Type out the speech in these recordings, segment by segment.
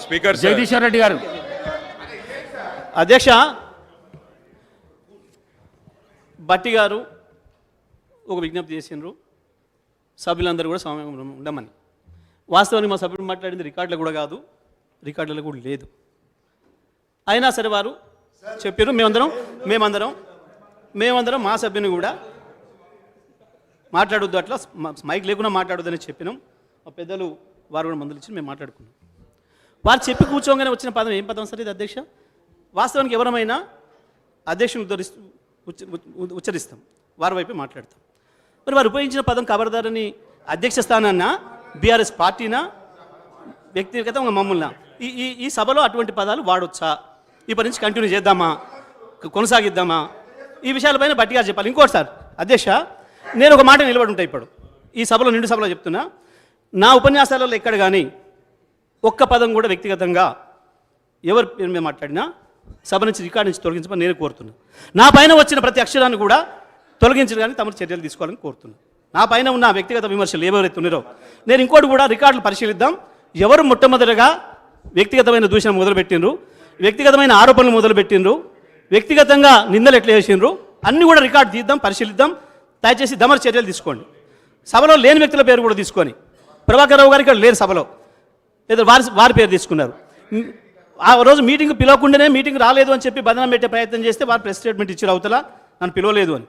Speaker Jagadishwar Reddy గారు. అధ్యక్ష, బట్టి గారు ఒక విజ్ఞప్తి చేసిండ్రు సభ్యులందరూ కూడా సమయంలో ఉండమని. వాస్తవానికి మా సభ్యుడు మాట్లాడింది రికార్డులో కూడా కాదు, రికార్డులలో కూడా లేదు. అయినా సరే వారు చెప్పారు. మేమందరం మా సభ్యుని కూడా మాట్లాడొద్దు, అట్లా మైక్ లేకుండా మాట్లాడొద్దని చెప్పినాం. మా పెద్దలు వారు కూడా మందులు ఇచ్చి మేము మాట్లాడుకున్నాం. వారు చెప్పి కూర్చోగానే వచ్చిన పదం ఏం పదం సరే ఇది అధ్యక్ష? వాస్తవానికి ఎవరమైనా అధ్యక్షుని ఉచ్చరిస్తాం, వారి వైపే మాట్లాడతాం. మరి వారు ఉపయోగించిన పదం ఖబర్దారని అధ్యక్ష స్థానాన్న బీఆర్ఎస్ పార్టీనా వ్యక్తిగతంగా మమ్మల్ని ఈ సభలో అటువంటి పదాలు వాడొచ్చా? ఈ పని నుంచి కంటిన్యూ చేద్దామా, కొనసాగిద్దామా? ఈ విషయాలపైన బట్టి గారు చెప్పాలి. ఇంకోటి సార్ అధ్యక్ష, నేను ఒక మాట నిలబడి ఉంటాయి ఇప్పుడు ఈ సభలో, నిండు సభలో చెప్తున్నా. నా ఉపన్యాసాలలో ఎక్కడ కానీ ఒక్క పదం కూడా వ్యక్తిగతంగా ఎవరి పేరు మీద మాట్లాడినా సభ నుంచి రికార్డు నుంచి తొలగించమని నేను కోరుతున్నా. నా పైన వచ్చిన ప్రతి అక్షరాన్ని కూడా తొలగించడానికి తమరు చర్యలు తీసుకోవాలని కోరుతున్నా. నా పైన ఉన్న వ్యక్తిగత విమర్శలు ఎవరైతే ఉన్నారో నేను ఇంకోటి కూడా రికార్డులు పరిశీలిద్దాం. ఎవరు మొట్టమొదటిగా వ్యక్తిగతమైన దూషణ మొదలుపెట్టిండ్రు, వ్యక్తిగతమైన ఆరోపణలు మొదలుపెట్టిండ్రు, వ్యక్తిగతంగా నిందలు ఎట్లా చేసిండ్రు అన్నీ కూడా రికార్డు తీద్దాం, పరిశీలిద్దాం. దయచేసి దమరు చర్యలు తీసుకోండి. సభలో లేని వ్యక్తుల పేరు కూడా తీసుకొని, ప్రభాకర్ రావు గారు ఇక్కడ లేరు సభలో, లేదా వారి పేరు తీసుకున్నారు. ఆ రోజు మీటింగ్ పిలవకుండానే మీటింగ్ రాలేదు అని చెప్పి బదనం పెట్టే ప్రయత్నం చేస్తే వారు ప్రెస్ స్టేట్మెంట్ ఇచ్చారు అవతల నన్ను పిలవలేదు అని.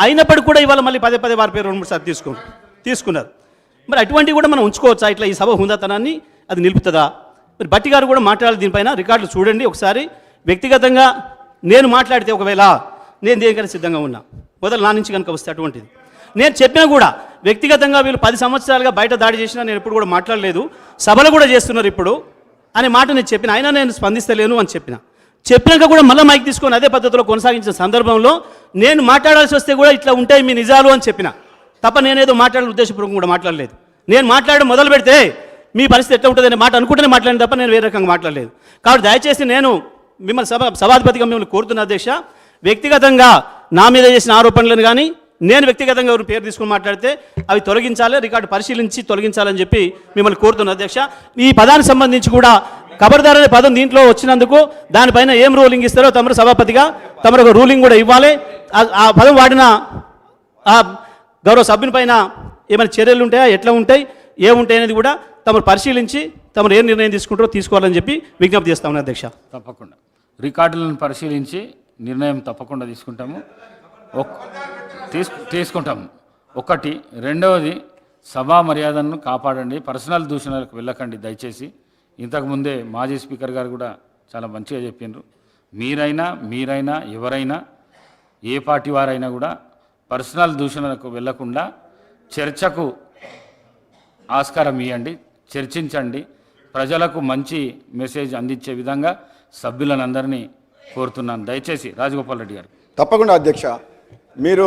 అయినప్పటికీ కూడా ఇవాళ మళ్ళీ పదే వారి పేరు 2-3 సార్లు తీసుకున్నారు. మరి అటువంటివి కూడా మనం ఉంచుకోవచ్చా? ఇట్లా ఈ సభ హుందాతనాన్ని అది నిలుపుతుందా? మరి బట్టి గారు కూడా మాట్లాడాలి దీనిపైన. రికార్డులు చూడండి ఒకసారి. వ్యక్తిగతంగా నేను మాట్లాడితే ఒకవేళ నేను దేనికైనా సిద్ధంగా ఉన్నా, మొదలు నా నుంచి కనుక వస్తే అటువంటిది నేను చెప్పినా కూడా వ్యక్తిగతంగా వీళ్ళు 10 సంవత్సరాలుగా బయట దాడి చేసినా నేను ఎప్పుడు కూడా మాట్లాడలేదు, సభలు కూడా చేస్తున్నారు ఇప్పుడు అనే మాట నేను చెప్పిన. అయినా నేను స్పందిస్తలేను అని చెప్పినాక కూడా మళ్ళీ మైక్ తీసుకొని అదే పద్ధతిలో కొనసాగించిన సందర్భంలో నేను మాట్లాడాల్సి వస్తే కూడా ఇట్లా ఉంటాయి మీ నిజాలు అని చెప్పిన తప్ప నేనేదో మాట్లాడాలని ఉద్దేశపూర్వకం కూడా మాట్లాడలేదు. నేను మాట్లాడడం మొదలు పెడితే మీ పరిస్థితి ఎట్లా ఉంటుంది అనే మాట అనుకుంటేనే మాట్లాడిన తప్ప నేను వేరే రకంగా మాట్లాడలేదు. కాబట్టి దయచేసి నేను మిమ్మల్ని సభాధిపతిగా మిమ్మల్ని కోరుతున్న అధ్యక్ష, వ్యక్తిగతంగా నా మీద చేసిన ఆరోపణలను కానీ నేను వ్యక్తిగతంగా ఎవరు పేరు తీసుకుని మాట్లాడితే అవి తొలగించాలి, రికార్డు పరిశీలించి తొలగించాలని చెప్పి మిమ్మల్ని కోరుతున్న అధ్యక్ష. ఈ పదానికి సంబంధించి కూడా ఖబర్దార్ అనే పదం దీంట్లో వచ్చినందుకు దానిపైన ఏం రూలింగ్ ఇస్తారో తమరు సభాపతిగా తమరు ఒక రూలింగ్ కూడా ఇవ్వాలి. ఆ పదం వాడిన ఆ గౌరవ సభ్యుని పైన ఏమైనా చర్యలు ఉంటాయా, ఎట్లా ఉంటాయి, ఏముంటాయి అనేది కూడా తమరు పరిశీలించి తమరు ఏం నిర్ణయం తీసుకుంటారో తీసుకోవాలని చెప్పి విజ్ఞప్తి చేస్తామని అధ్యక్ష. తప్పకుండా రికార్డులను పరిశీలించి నిర్ణయం తప్పకుండా తీసుకుంటాము. ఒకటి. రెండవది, సభా మర్యాదను కాపాడండి, పర్సనల్ దూషణలకు వెళ్ళకండి దయచేసి. ఇంతకుముందే మాజీ స్పీకర్ గారు కూడా చాలా మంచిగా చెప్పిండ్రు. మీరైనా ఎవరైనా ఏ పార్టీ వారైనా కూడా పర్సనల్ దూషణలకు వెళ్లకుండా చర్చకు ఆస్కారం ఇవ్వండి, చర్చించండి. ప్రజలకు మంచి మెసేజ్ అందించే విధంగా సభ్యులందరినీ కోరుతున్నాను. దయచేసి రాజగోపాల్ రెడ్డి గారు. తప్పకుండా అధ్యక్ష, మీరు